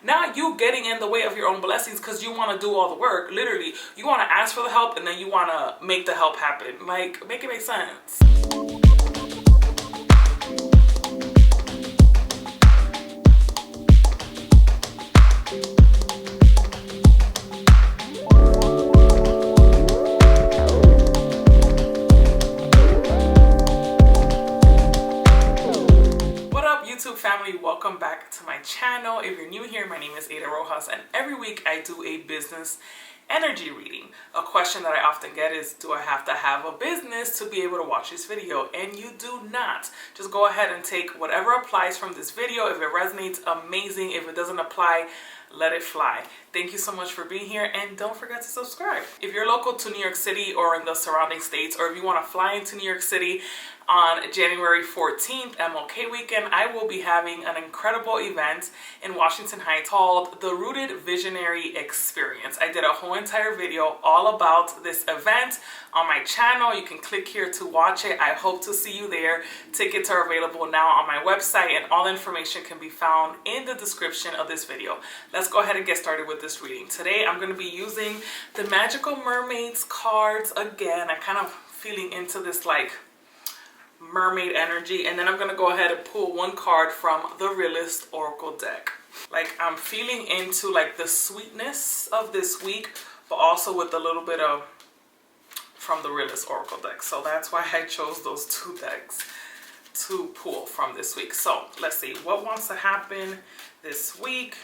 not you getting in the way of your own blessings because you want to do all the work. Literally, you want to ask for the help and then you want to make the help happen. Like, make it make sense. Family, welcome back to my channel. If you're new here, my name is Ada Rojas, and every week I do a business energy reading. A question that I often get is, do I have to have a business to be able to watch this video? And you do not. Just go ahead and take whatever applies from this video. If it resonates, amazing. If it doesn't apply, let it fly. Thank you so much for being here, and don't forget to subscribe. If you're local to New York City or in the surrounding states, or if you want to fly into New York City on January 14th, MLK weekend, I will be having an incredible event in Washington Heights called the Rooted Visionary Experience. I did a whole entire video all about this event on my channel. You can click here to watch it. I hope to see you there. Tickets are available now on my website, and all information can be found in the description of this video. Let's go ahead and get started with this reading. Today I'm going to be using the Magical Mermaids cards again. I'm kind of feeling into this like mermaid energy, and then I'm going to go ahead and pull one card from the Realist Oracle deck. Like, I'm feeling into like the sweetness of this week, but also with a little bit of from the Realist Oracle deck. So that's why I chose those two decks to pull from this week. So let's see what wants to happen this week.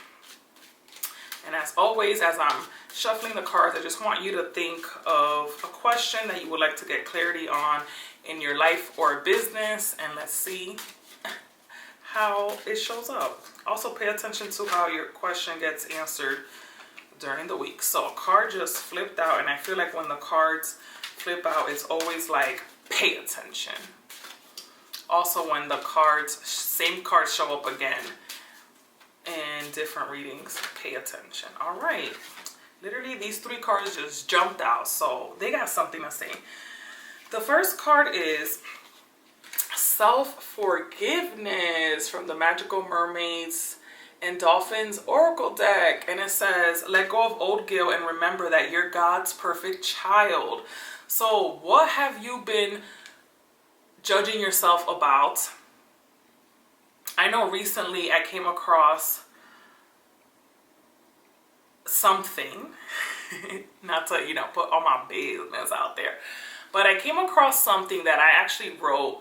And as always, as I'm shuffling the cards, I just want you to think of a question that you would like to get clarity on in your life or business, and let's see how it shows up. Also pay attention to how your question gets answered during the week. So a card just flipped out, and I feel like when the cards flip out, it's always like pay attention. Also, when the cards, same cards show up again in different readings, pay attention. All right, literally these three cards just jumped out, so they got something to say. The first card is Self-Forgiveness from the Magical Mermaids and Dolphins Oracle deck. And it says, let go of old guilt and remember that you're God's perfect child. So what have you been judging yourself about? I know recently I came across something, not to, put all my business out there, but I came across something that I actually wrote,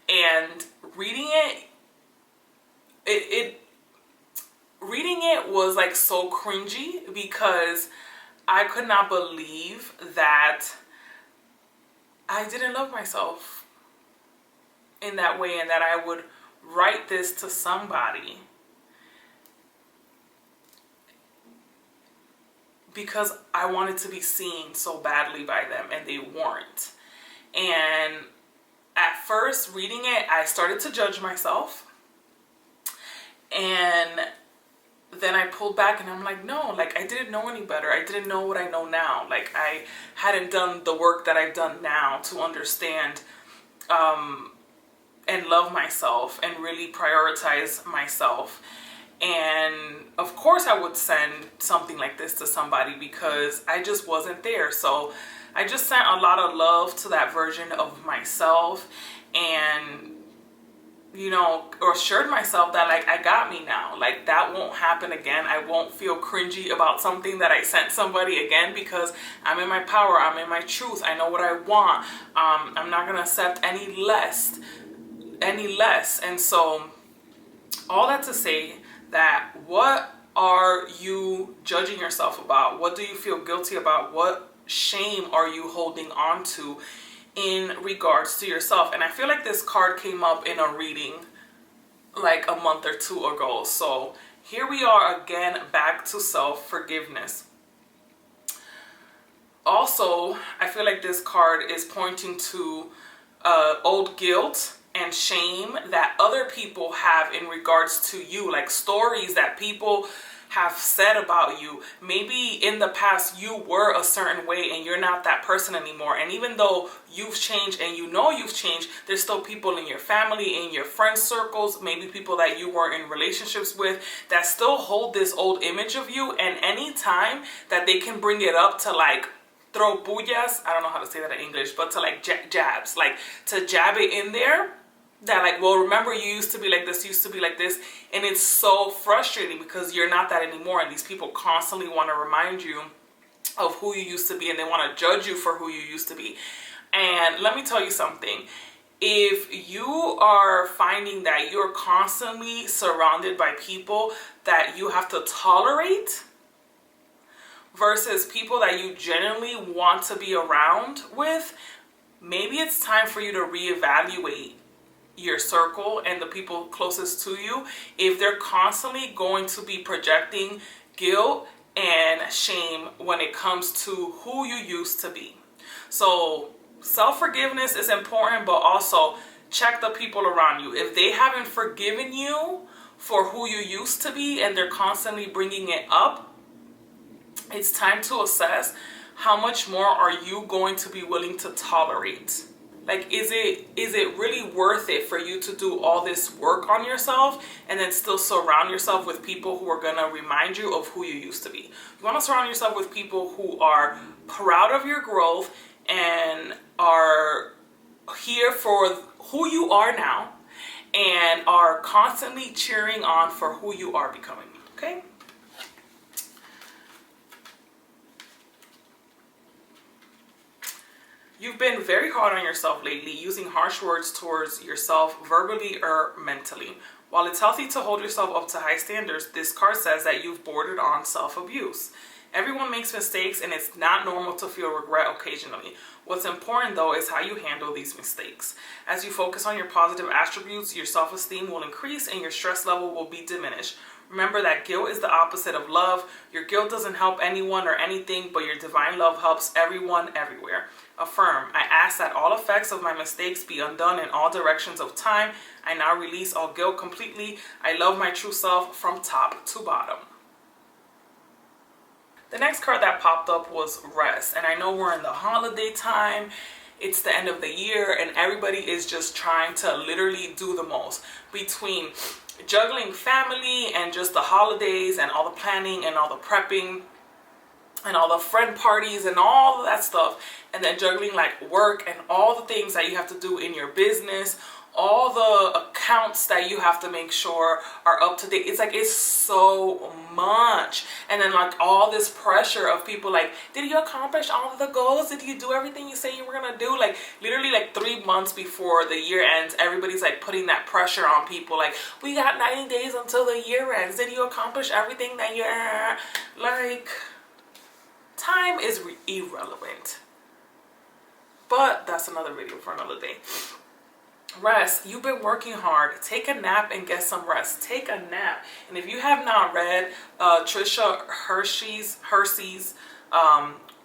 and reading it was like so cringy because I could not believe that I didn't love myself in that way, and that I would write this to somebody because I wanted to be seen so badly by them, and they weren't. And at first reading it, I started to judge myself, and then I pulled back and I'm like, no, like I didn't know any better. I didn't know what I know now. Like I hadn't done the work that I've done now to understand and love myself and really prioritize myself. And of course I would send something like this to somebody because I just wasn't there. So I just sent a lot of love to that version of myself, and or assured myself that like I got me now. Like that won't happen again. I won't feel cringy about something that I sent somebody again because I'm in my power. I'm in my truth. I know what I want. I'm not gonna accept any less. And so all that to say that, what are you judging yourself about? What do you feel guilty about? What shame are you holding on to in regards to yourself? And I feel like this card came up in a reading like a month or two ago. So here we are again, back to self-forgiveness. Also, I feel like this card is pointing to old guilt and shame that other people have in regards to you, like stories that people have said about you. Maybe in the past you were a certain way and you're not that person anymore. And even though you've changed and you know you've changed, there's still people in your family, in your friend circles, maybe people that you were in relationships with that still hold this old image of you. And any time that they can bring it up to like throw puyas, I don't know how to say that in English, but to like jabs, like to jab it in there, that like, well, remember you used to be like this, you used to be like this. And it's so frustrating because you're not that anymore. And these people constantly want to remind you of who you used to be, and they want to judge you for who you used to be. And let me tell you something. If you are finding that you're constantly surrounded by people that you have to tolerate versus people that you genuinely want to be around with, maybe it's time for you to reevaluate your circle and the people closest to you if they're constantly going to be projecting guilt and shame when it comes to who you used to be. So self-forgiveness is important, but also check the people around you. If they haven't forgiven you for who you used to be and they're constantly bringing it up, it's time to assess how much more are you going to be willing to tolerate. Like, is it really worth it for you to do all this work on yourself and then still surround yourself with people who are going to remind you of who you used to be? You want to surround yourself with people who are proud of your growth and are here for who you are now and are constantly cheering on for who you are becoming, okay? You've been very hard on yourself lately, using harsh words towards yourself verbally or mentally. While it's healthy to hold yourself up to high standards, this card says that you've bordered on self-abuse. Everyone makes mistakes, and it's not normal to feel regret occasionally. What's important, though, is how you handle these mistakes. As you focus on your positive attributes, your self-esteem will increase and your stress level will be diminished. Remember that guilt is the opposite of love. Your guilt doesn't help anyone or anything, but your divine love helps everyone, everywhere. Affirm, I ask that all effects of my mistakes be undone in all directions of time. I now release all guilt completely. I love my true self from top to bottom. The next card that popped up was rest. And I know we're in the holiday time. It's the end of the year and everybody is just trying to literally do the most between juggling family and just the holidays and all the planning and all the prepping and all the friend parties and all of that stuff, and then juggling like work and all the things that you have to do in your business, all the accounts that you have to make sure are up to date. It's like, it's so much. And then like all this pressure of people like, did you accomplish all of the goals? Did you do everything you say you were gonna do? Like literally like 3 months before the year ends, everybody's like putting that pressure on people. Like, we got 90 days until the year ends. Did you accomplish everything that you're like? Time is irrelevant. But that's another video for another day. Rest. You've been working hard. Take a nap and get some rest. Take a nap. And if you have not read Trisha Hershey's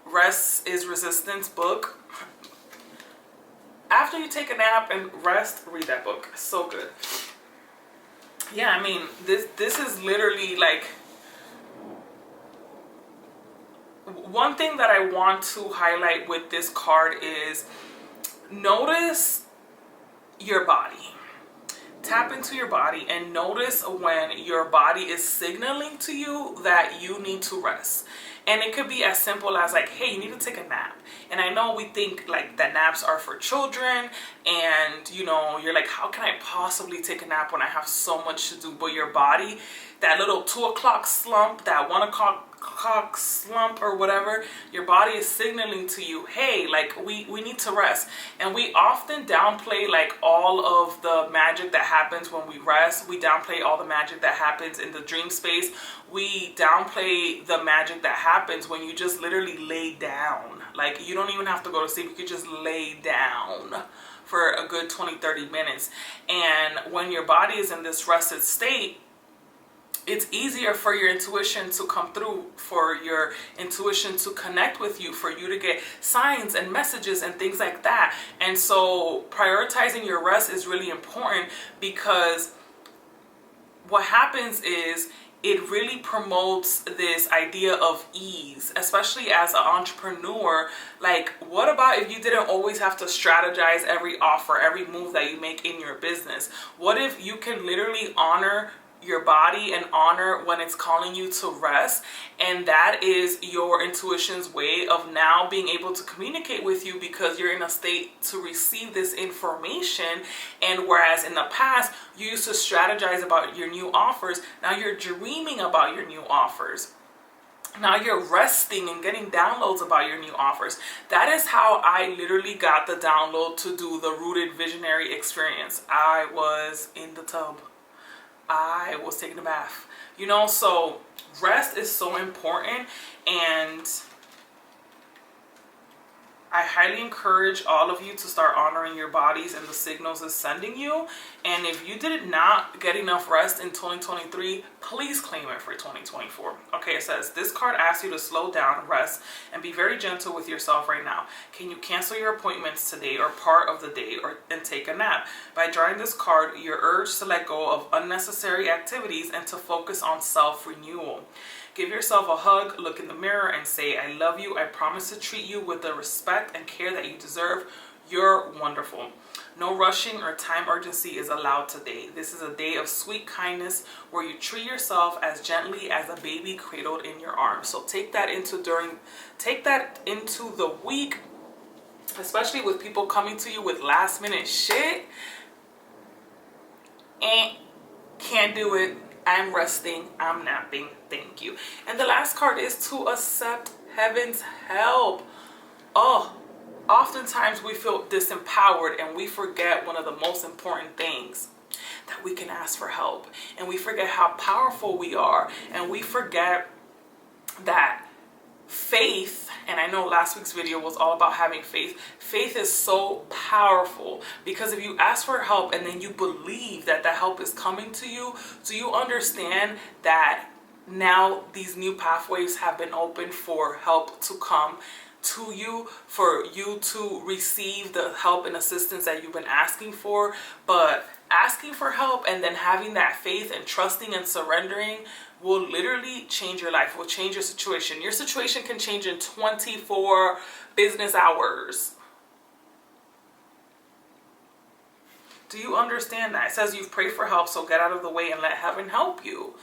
Rest is Resistance book, after you take a nap and rest, read that book. It's so good. Yeah, I mean, this is literally like, one thing that I want to highlight with this card is notice your body. Tap into your body and notice when your body is signaling to you that you need to rest. And it could be as simple as like, hey, you need to take a nap. And I know we think like that naps are for children and you know, you're like, how can I possibly take a nap when I have so much to do? But your body, that little 2 o'clock slump, that 1 o'clock slump or whatever, your body is signaling to you, hey, like we need to rest. And we often downplay like all of the magic that happens when we rest. We downplay all the magic that happens in the dream space. We downplay the magic that happens when you just literally lay down. Like, you don't even have to go to sleep. You could just lay down for a good 20-30 minutes. And when your body is in this rested state, it's easier for your intuition to come through, for your intuition to connect with you, for you to get signs and messages and things like that. And so prioritizing your rest is really important, because what happens is it really promotes this idea of ease, especially as an entrepreneur. Like, what about if you didn't always have to strategize every offer, every move that you make in your business? What if you can literally honor your body and honor when it's calling you to rest, and that is your intuition's way of now being able to communicate with you because you're in a state to receive this information. And whereas in the past you used to strategize about your new offers, now you're dreaming about your new offers. Now you're resting and getting downloads about your new offers. That is how I literally got the download to do the Rooted Visionary experience. I was in the tub. I was taking a bath, you know. So rest is so important, and I highly encourage all of you to start honoring your bodies and the signals it's sending you. And if you did not get enough rest in 2023, please claim it for 2024. Okay, it says, this card asks you to slow down, rest, and be very gentle with yourself right now. Can you cancel your appointments today or part of the day and take a nap? By drawing this card, you're urged to let go of unnecessary activities and to focus on self-renewal. Give yourself a hug, look in the mirror, and say, I love you. I promise to treat you with the respect and care that you deserve. You're wonderful. No rushing or time urgency is allowed today. This is a day of sweet kindness where you treat yourself as gently as a baby cradled in your arms. So take that into the week, especially with people coming to you with last minute shit. And can't do it. I'm resting, I'm napping, thank you. And the last card is to accept heaven's help. Oh, oftentimes we feel disempowered and we forget one of the most important things, that we can ask for help. And we forget how powerful we are. And we forget that faith, and I know last week's video was all about having faith. Faith is so powerful, because if you ask for help and then you believe that the help is coming to you, do you understand that now these new pathways have been opened for help to come to you, for you to receive the help and assistance that you've been asking for? But asking for help and then having that faith and trusting and surrendering will literally change your life, will change your situation. Your situation can change in 24 business hours. Do you understand that? It says you've prayed for help, so get out of the way and let heaven help you.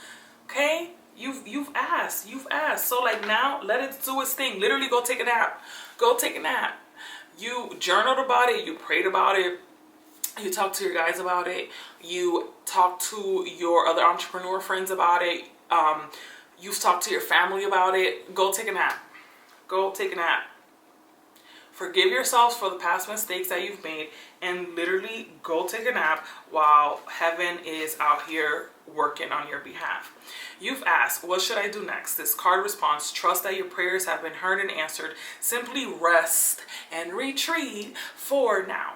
Okay? You've asked. So like, now let it do its thing. Literally go take a nap. Go take a nap. You journaled about it, you prayed about it, you talked to your guys about it, you talked to your other entrepreneur friends about it, you've talked to your family about it. Go take a nap. Go take a nap. Forgive yourselves for the past mistakes that you've made, and literally go take a nap while heaven is out here working on your behalf. You've asked, what should I do next? This card responds, trust that your prayers have been heard and answered. Simply rest and retreat for now.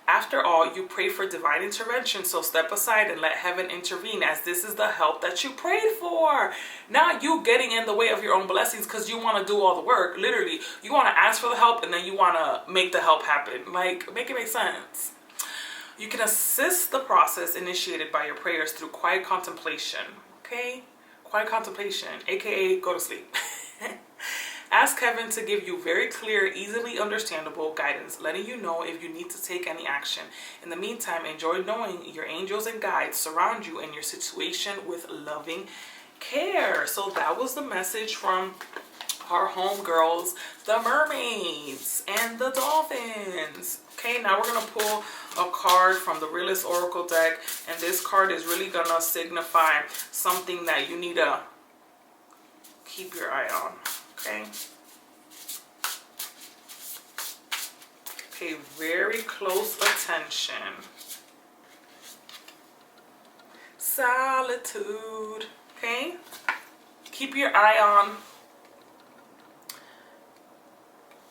After all, you pray for divine intervention, so step aside and let heaven intervene, as this is the help that you prayed for. Not you getting in the way of your own blessings because you want to do all the work. Literally, you want to ask for the help and then you want to make the help happen. Like, make it make sense. You can assist the process initiated by your prayers through quiet contemplation. Okay? Quiet contemplation, aka go to sleep. Ask heaven to give you very clear, easily understandable guidance, letting you know if you need to take any action. In the meantime, enjoy knowing your angels and guides surround you and your situation with loving care. So that was the message from our homegirls, the mermaids and the dolphins. Okay, now we're going to pull a card from the Realist Oracle deck, and this card is really going to signify something that you need to keep your eye on. Okay. Pay very close attention. Solitude. Okay. Keep your eye on.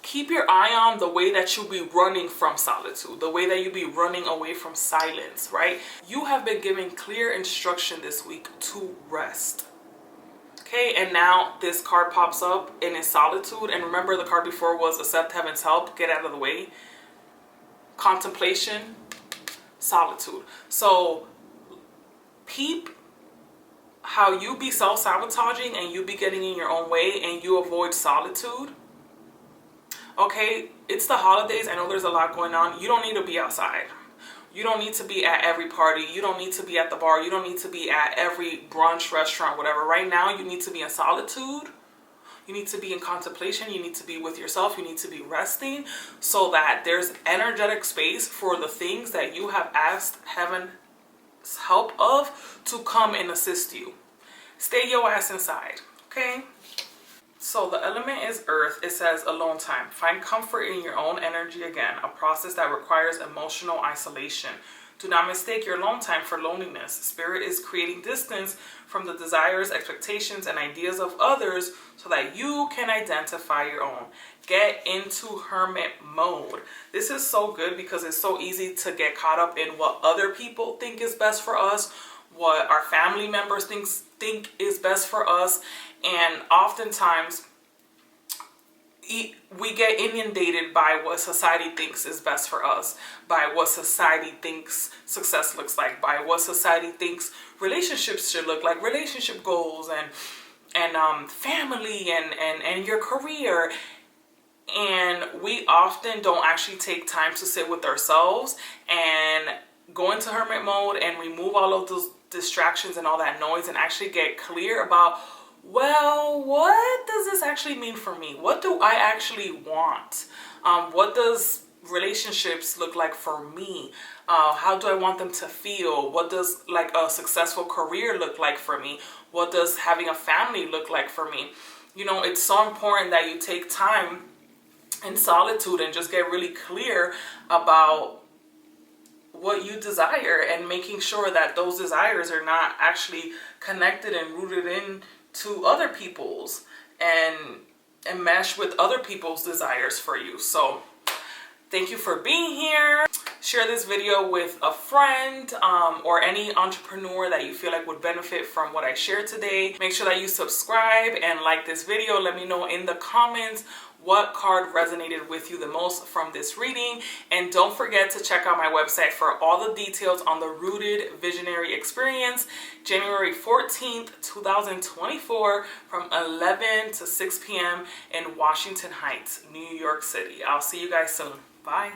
Keep your eye on the way that you'll be running from solitude, the way that you'll be running away from silence, right? You have been given clear instruction this week to rest. Okay, and now this card pops up and it's solitude. And remember, the card before was accept heaven's help, get out of the way. Contemplation, solitude. So peep how you be self-sabotaging and you be getting in your own way and you avoid solitude. Okay, it's the holidays. I know there's a lot going on. You don't need to be outside. You don't need to be at every party. You don't need to be at the bar. You don't need to be at every brunch, restaurant, whatever. Right now, you need to be in solitude. You need to be in contemplation. You need to be with yourself. You need to be resting so that there's energetic space for the things that you have asked heaven's help of to come and assist you. Stay your ass inside, okay? So the element is earth. It says alone time. Find comfort in your own energy again, a process that requires emotional isolation. Do not mistake your alone time for loneliness. Spirit is creating distance from the desires, expectations, and ideas of others so that you can identify your own. Get into hermit mode. This is so good because it's so easy to get caught up in what other people think is best for us, what our family members think is best for us, and oftentimes we get inundated by what society thinks is best for us, by what society thinks success looks like, by what society thinks relationships should look like, relationship goals and family and your career. And we often don't actually take time to sit with ourselves and go into hermit mode and remove all of those distractions and all that noise and actually get clear about, well, what does this actually mean for me? What do I actually want? What does relationships look like for me? How do I want them to feel? What does like a successful career look like for me? What does having a family look like for me? You know, it's so important that you take time in solitude and just get really clear about what you desire and making sure that those desires are not actually connected and rooted in to other people's and mesh with other people's desires for you. So thank you for being here. Share this video with a friend or any entrepreneur that you feel like would benefit from what I shared today. Make sure that you subscribe and like this video. Let me know in the comments what card resonated with you the most from this reading. And don't forget to check out my website for all the details on the Rooted Visionary Experience, January 14th, 2024 from 11 to 6 p.m. in Washington Heights, New York City. I'll see you guys soon. Bye.